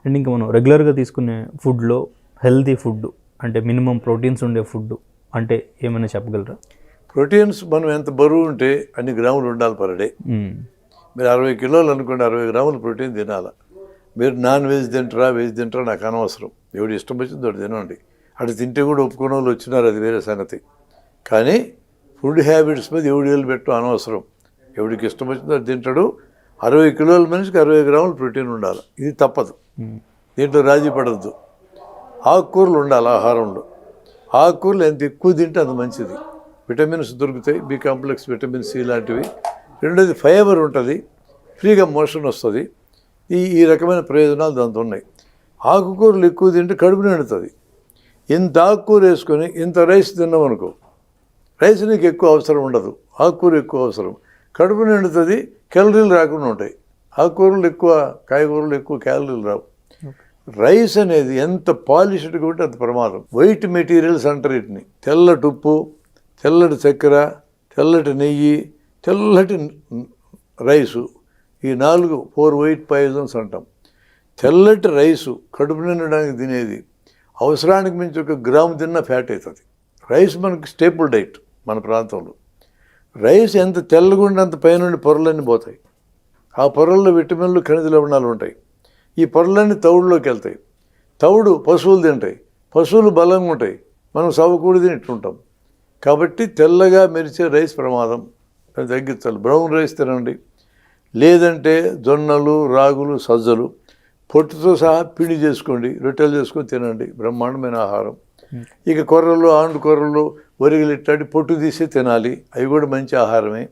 And ఇంకా మనం రెగ్యులర్గా తీసుకునే ఫుడ్లో హెల్తీ ఫుడ్ అంటే మినిమం ప్రోటీన్స్ ఉండే ఫుడ్ అంటే ఏమైనా చెప్పగలరా? ప్రోటీన్స్ మనం ఎంత బరువు ఉంటే అన్ని గ్రాములు ఉండాలి పర్ డే. మీరు 60 కిలోలు అనుకోండి, 60 గ్రాములు ప్రోటీన్ తినాలి. మీరు నాన్ వెజ్ తింటారా వెజ్ తింటారా నాకు అనవసరం, ఎవడు ఇష్టం వచ్చింది వాడు తినండి. అటు తింటే కూడా ఒప్పుకునే వాళ్ళు వచ్చినారు, అది వేరే సంగతి. కానీ ఫుడ్ హ్యాబిట్స్ మీద ఎవడు ఏళ్ళు పెట్టు అనవసరం, ఎవడికి ఇష్టం వచ్చిందో అది తింటాడు. 60 కిలోల మనిషికి 60 గ్రాములు ప్రోటీన్ ఉండాలి, ఇది తప్పదు, దీంట్లో రాజీ పడద్దు. ఆకుకూరలు ఉండాలి ఆహారంలో, ఆకుకూరలు ఎంత ఎక్కువ తింటే అంత మంచిది. విటమిన్స్ దొరుకుతాయి, బి కాంప్లెక్స్, విటమిన్ సి లాంటివి. రెండోది ఫైబర్ ఉంటుంది, ఫ్రీగా మోషన్ వస్తుంది. ఈ రకమైన ప్రయోజనాలు దాంతో ఉన్నాయి. ఆకుకూరలు ఎక్కువ తింటే కడుపు నిండుతుంది. ఇంత ఆకుకూర వేసుకొని ఇంత రైస్ తిన్నామనుకో, రైస్ నీకు ఎక్కువ అవసరం ఉండదు, ఆకుకూర ఎక్కువ అవసరం, కడుపు నిండుతుంది, క్యాలరీలు రాకుండా ఉంటాయి. ఆకుకూరలు ఎక్కువ, కాయగూరలు ఎక్కువ క్యాలరీలు రావు. రైస్ అనేది ఎంత పాలిష్డ్గా ఉంటే అంత ప్రమాదం. వైట్ మెటీరియల్స్ అంటారు వీటిని. తెల్లటి ఉప్పు, తెల్లటి చక్కెర, తెల్లటి నెయ్యి, తెల్లటి రైసు, ఈ 4 వైట్ పాయిజన్స్ అంటాం. తెల్లటి రైసు కడుపు నిండడానికి తినేది, అవసరానికి మించి 1 గ్రాము తిన్నా ఫ్యాట్ అవుతుంది. రైస్ మనకి స్టేపుల్ డైట్ మన ప్రాంతంలో. రైస్ ఎంత తెల్లగుండి అంత పైనుండి పొరలన్నీ పోతాయి. ఆ పొరల్లో విటమిన్లు, ఖనిజ లవణాలు ఉంటాయి. ఈ పొరలన్నీ తౌడులోకి వెళ్తాయి. తౌడు పశువులు తింటాయి, పశువులు బలంగా ఉంటాయి, మనం సవకూడి తింటుంటాం. కాబట్టి తెల్లగా మెరిచే రైస్ ప్రమాదం, తగ్గించాలి. బ్రౌన్ రైస్ తినండి, లేదంటే జొన్నలు, రాగులు, సజ్జలు పొట్టుతో సహా పిండి చేసుకోండి, రొట్టెలు చేసుకొని తినండి, బ్రహ్మాండమైన ఆహారం. ఇక కొర్రలు, ఆండు కొర్రలు, వరిగలు ఇట్లాంటి పొట్టు తీసి తినాలి, అవి కూడా మంచి ఆహారమే.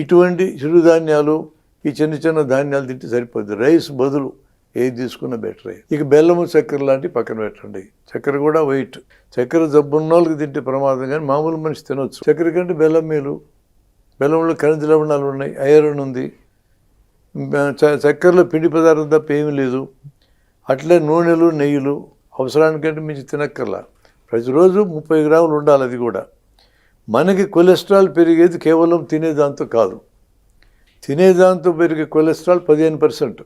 ఇటువంటి చిరుధాన్యాలు, ఈ చిన్న చిన్న ధాన్యాలు తింటే సరిపోద్ది. రైస్ బదులు ఏది తీసుకున్నా బెటరే. ఇక బెల్లము, చక్కెర లాంటివి పక్కన పెట్టండి. చక్కెర కూడా వైట్, చక్కెర జబ్బున్న వాళ్ళకి తింటే ప్రమాదం, కానీ మామూలు మనిషి తినొచ్చు. చక్కెర కంటే బెల్లం మేలు. బెల్లంలో ఖనిజ లవణాలు ఉన్నాయి, ఐరన్ ఉంది. చక్కెరలో పిండి పదార్థం తప్ప ఏమీ లేదు. అట్లే నూనెలు, నెయ్యిలు అవసరానికంటే మించి తినక్కర్లా. ప్రతిరోజు 30 గ్రాములు ఉండాలి. అది కూడా మనకి కొలెస్ట్రాల్ పెరిగేది కేవలం తినేదాంతో కాదు. తినేదాంతో పెరిగే కొలెస్ట్రాల్ 15%.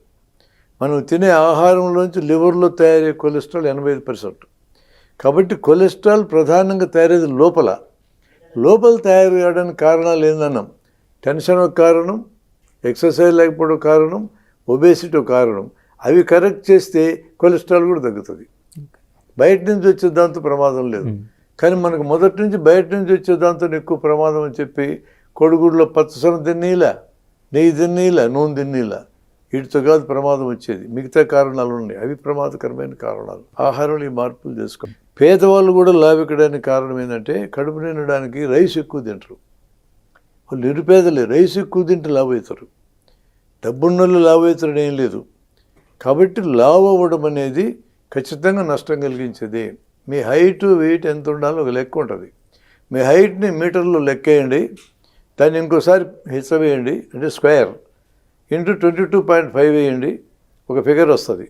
మనం తినే ఆహారంలోంచి లివర్లో తయారయ్యే కొలెస్ట్రాల్ 85%. కాబట్టి కొలెస్ట్రాల్ ప్రధానంగా తయారయ్యేది లోపల తయారు కావడానికి కారణాలు ఏందన్నాం. టెన్షన్ ఒక కారణం, ఎక్సర్సైజ్ లేకపోవడం కారణం, ఒబేసిటీ ఒక కారణం. అవి కరెక్ట్ చేస్తే కొలెస్ట్రాల్ కూడా తగ్గుతుంది. బయట నుంచి వచ్చే దాంతో ప్రమాదం లేదు. కానీ మనకు మొదటి నుంచి బయట నుంచి వచ్చే దాంతో ఎక్కువ ప్రమాదం అని చెప్పి కొడుగుడిలో పచ్చసొన తిన్నీలా, నెయ్యి తిన్నీలా, నూనె తిన్నీలా, వీటితో కాదు ప్రమాదం వచ్చేది. మిగతా కారణాలు ఉన్నాయి, అవి ప్రమాదకరమైన కారణాలు. ఆహారంలో ఈ మార్పులు చేసుకోండి. పేదవాళ్ళు కూడా లావెక్కడానికి కారణం ఏంటంటే కడుపు నిండడానికి రైస్ ఎక్కువ తింటారు. వాళ్ళు నిరుపేదలే, రైస్ ఎక్కువ తింటే లావు అవుతారు. డబ్బున్నోళ్ళు లావు అవుతారని ఏం లేదు. కాబట్టి లావు అవ్వడం అనేది ఖచ్చితంగా నష్టం కలిగించేది. మీ హైట్, వెయిట్ ఎంత ఉండాలో ఒక లెక్క ఉంటుంది. మీ హైట్ని మీటర్లో లెక్కేయండి, దాన్ని ఇంకోసారి హెచ్చవేయండి, అంటే స్క్వేర్ ఇంటూ 22.5 వేయండి, ఒక ఫిగర్ వస్తుంది.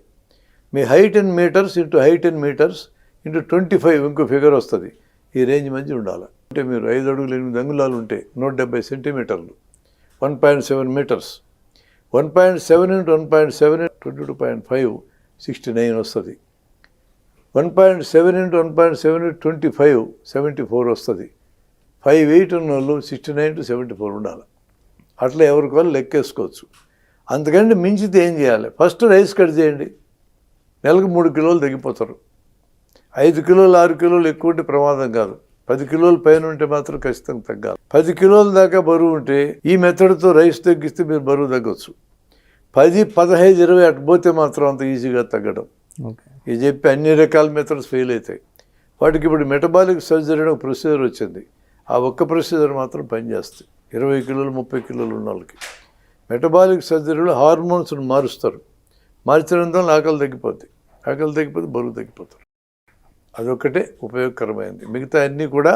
మీ height in metres into height in metres into 25 ఇంకో ఫిగర్ వస్తుంది. ఈ రేంజ్ మధ్య ఉండాలి. అంటే మీరు 5 అడుగులు 8 అంగుళాలు ఉంటే 170 సెంటీమీటర్లు, 1.7 మీటర్స్. 1.7 ఇంటూ 1.7 22.5 69 వస్తుంది. 1.7 ఇంటూ 1.7 25 74 వస్తుంది. 5'8" ఉన్న వాళ్ళు 69 to 74 ఉండాలి. అట్లా ఎవరికి వాళ్ళు లెక్కేసుకోవచ్చు. అంతకంటే మించితే ఏం చేయాలి? ఫస్ట్ రైస్ కట్ చేయండి, నెలకు 3 కిలోలు తగ్గిపోతారు. 5 కిలోలు 6 కిలోలు ఎక్కువ ఉంటే ప్రమాదం కాదు. 10 కిలోల పైన ఉంటే మాత్రం ఖచ్చితంగా తగ్గాలి. 10 కిలోల దాకా బరువు ఉంటే ఈ మెథడ్తో రైస్ తగ్గిస్తే మీరు బరువు తగ్గొచ్చు. 10, 15, 20 అటు పోతే మాత్రం అంత ఈజీగా తగ్గడం. ఇది చెప్పి అన్ని రకాల మెథడ్స్ ఫెయిల్ అవుతాయి. వాటికి ఇప్పుడు మెటబాలిక్ సర్జరీ అని ఒక ప్రొసీజర్ వచ్చింది. ఆ ఒక్క ప్రొసీజర్ మాత్రం పనిచేస్తుంది 20 కిలోలు 30 కిలోలు ఉన్న వాళ్ళకి. మెటబాలిక్ సర్జరీలో హార్మోన్స్ను మారుస్తారు. మార్చినందువల్ల ఆకలి తగ్గిపోద్ది, ఆకలి తగ్గిపోతే బరువు తగ్గిపోతారు. అదొక్కటే ఉపయోగకరమైనది. మిగతా అన్నీ కూడా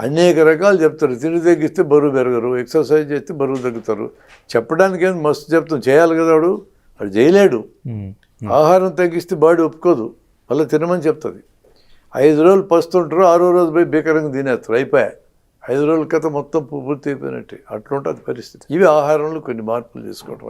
అనేక రకాలు చెప్తారు. తిండి తగ్గిస్తే బరువు పెరగరు, ఎక్సర్సైజ్ చేస్తే బరువు తగ్గుతారు. చెప్పడానికి ఏం మస్తు చెప్తాం, చేయాలి కదా వాడు చేయలేడు. ఆహారం తగ్గిస్తే బాడీ ఒప్పుకోదు, మళ్ళీ తినమని చెప్తుంది. 5 రోజులు పస్తుంటారు, 6వ రోజు పోయి బీకరంగా తినేస్తారు, అయిపోయా. 5 రోజుల కథ మొత్తం పూర్తి అయిపోయినట్టే. అట్లా ఉంటుంది పరిస్థితి. ఇవి ఆహారంలో కొన్ని మార్పులు చేసుకోవటం.